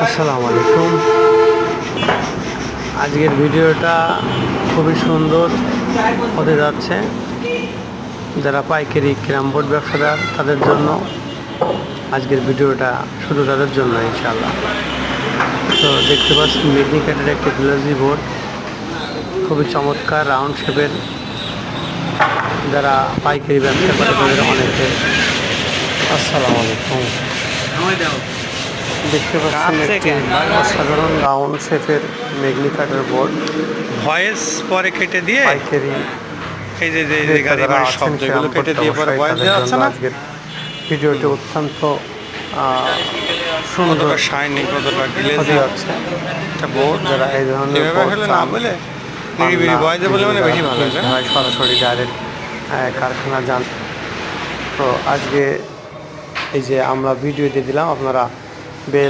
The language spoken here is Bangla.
আসসালামু আলাইকুম। আজকের ভিডিওটা খুবই সুন্দর হতে যাচ্ছে। যারা পাইকারি ক্যারামবোর্ড ব্যবসাদার তাদের জন্য আজকের ভিডিওটা শুধু তাদের জন্য ইনশাআল্লাহ। তো দেখতে পাচ্ছেন মেগনিকাটের একটি গ্লোজি বোর্ড, খুবই চমৎকার রাউন্ড শেপের। যারা পাইকারি ব্যবসা করে তাদের অনেকে আসসালামু আলাইকুম। দেখতে পাচ্ছেন একটি অসাধারণ রাউন্ড শেপের মেগনিকাটের বোর্ড। ভয়েস পরে কেটে দিয়ে পাইকারি এই যে গাড়ি বাড়ির শব্দগুলো কেটে দিয়ে পরে ভয়েস দেওয়া যাচ্ছে না। আজকের ভিডিওটি অত্যন্ত সুন্দর কতটা শাইনি, কতটা গ্লেজি হতে যাচ্ছে। একটা বোর্ড। যারা এই ধরনের এভাবে হলে না বলে নিরিবিলি ভয়েস বলে মানে বেশি ভালো লাগে। সরাসরি ডাইরেক্ট কারখানা যান। তো আজকে এই যে আমরা ভিডিও দিয়ে দিলাম, আপনারা বেল